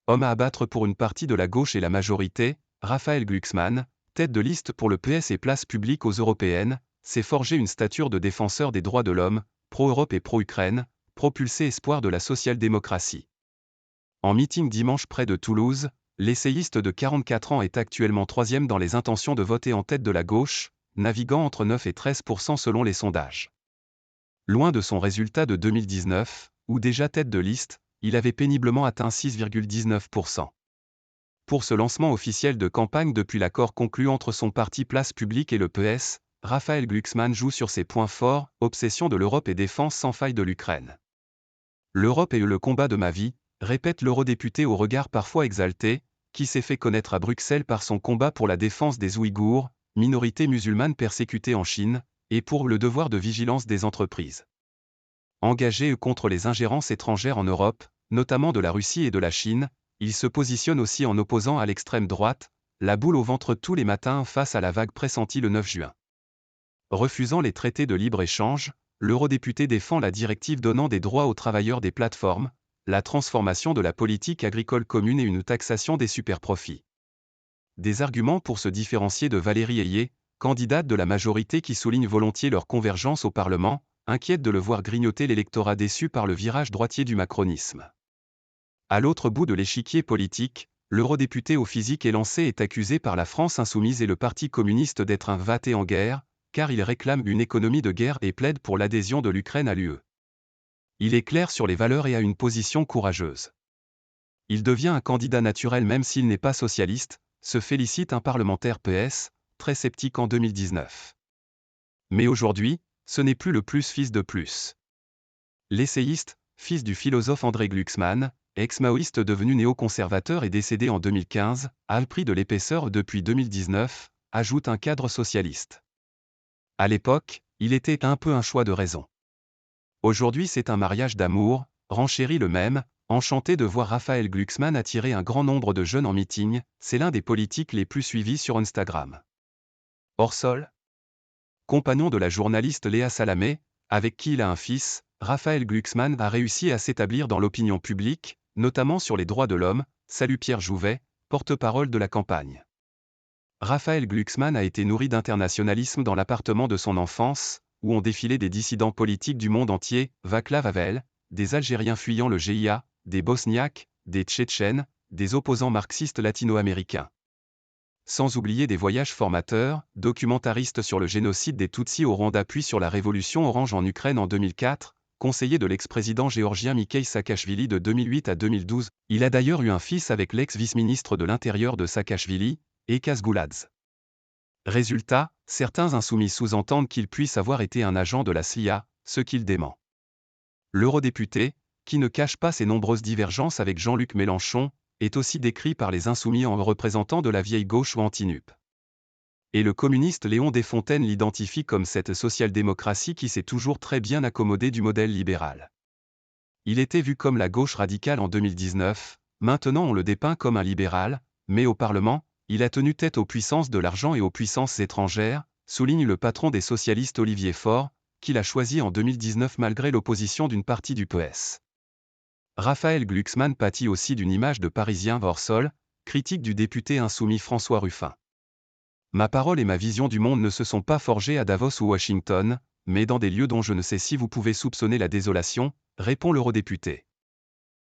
Homme à abattre pour une partie de la gauche et la majorité, Raphaël Glucksmann, tête de liste pour le PS et place publique aux européennes, s'est forgé une stature de défenseur des droits de l'homme, pro-Europe et pro-Ukraine, propulsé espoir de la social-démocratie. En meeting dimanche près de Toulouse, l'essayiste de 44 ans est actuellement 3e dans les intentions de voter en tête de la gauche, naviguant entre 9 et 13% selon les sondages. Loin de son résultat de 2019, où déjà tête de liste, il avait péniblement atteint 6,19%. Pour ce lancement officiel de campagne depuis l'accord conclu entre son parti Place Publique et le PS, Raphaël Glucksmann joue sur ses points forts, obsession de l'Europe et défense sans faille de l'Ukraine. L'Europe est le combat de ma vie, répète l'eurodéputé au regard parfois exalté, qui s'est fait connaître à Bruxelles par son combat pour la défense des Ouïghours, minorité musulmane persécutée en Chine, et pour le devoir de vigilance des entreprises. Engagé contre les ingérences étrangères en Europe, notamment de la Russie et de la Chine, il se positionne aussi en opposant à l'extrême droite, la boule au ventre tous les matins face à la vague pressentie le 9 juin. Refusant les traités de libre-échange, l'eurodéputé défend la directive donnant des droits aux travailleurs des plateformes, la transformation de la politique agricole commune et une taxation des superprofits. Des arguments pour se différencier de Valérie Ayé, candidate de la majorité qui souligne volontiers leur convergence au Parlement, inquiète de le voir grignoter l'électorat déçu par le virage droitier du macronisme. À l'autre bout de l'échiquier politique, l'eurodéputé au physique élancé est accusé par la France insoumise et le Parti communiste d'être un vaté en guerre, car il réclame une économie de guerre et plaide pour l'adhésion de l'Ukraine à l'UE. Il est clair sur les valeurs et a une position courageuse. Il devient un candidat naturel même s'il n'est pas socialiste, se félicite un parlementaire PS, très sceptique en 2019. Mais aujourd'hui, ce n'est plus le plus fils de plus. L'essayiste, fils du philosophe André Glucksmann, ex-maoïste devenu néoconservateur et décédé en 2015, a pris de l'épaisseur depuis 2019, ajoute un cadre socialiste. À l'époque, il était un peu un choix de raison. Aujourd'hui c'est un mariage d'amour, renchérit le même, enchanté de voir Raphaël Glucksmann attirer un grand nombre de jeunes en meeting, c'est l'un des politiques les plus suivis sur Instagram. Hors sol, compagnon de la journaliste Léa Salamé, avec qui il a un fils, Raphaël Glucksmann a réussi à s'établir dans l'opinion publique, notamment sur les droits de l'homme, salue Pierre Jouvet, porte-parole de la campagne. Raphaël Glucksmann a été nourri d'internationalisme dans l'appartement de son enfance, où ont défilé des dissidents politiques du monde entier, Václav Havel, des Algériens fuyant le GIA, des Bosniaques, des Tchétchènes, des opposants marxistes latino-américains. Sans oublier des voyages formateurs, documentaristes sur le génocide des Tutsis au Rwanda puis sur la révolution orange en Ukraine en 2004, conseiller de l'ex-président géorgien Mikhail Saakachvili de 2008 à 2012, il a d'ailleurs eu un fils avec l'ex-vice-ministre de l'Intérieur de Saakachvili, Ekas Gouladze. Résultat, certains insoumis sous-entendent qu'il puisse avoir été un agent de la CIA, ce qu'il dément. L'eurodéputé, qui ne cache pas ses nombreuses divergences avec Jean-Luc Mélenchon, est aussi décrit par les insoumis en représentant de la vieille gauche ou anti-NUP. Et le communiste Léon Desfontaines l'identifie comme cette social-démocratie qui s'est toujours très bien accommodée du modèle libéral. Il était vu comme la gauche radicale en 2019, maintenant on le dépeint comme un libéral, mais au Parlement, il a tenu tête aux puissances de l'argent et aux puissances étrangères, souligne le patron des socialistes Olivier Faure, qu'il a choisi en 2019 malgré l'opposition d'une partie du PS. Raphaël Glucksmann pâtit aussi d'une image de Parisien hors sol, critique du député insoumis François Ruffin. Ma parole et ma vision du monde ne se sont pas forgées à Davos ou Washington, mais dans des lieux dont je ne sais si vous pouvez soupçonner la désolation, répond l'eurodéputé.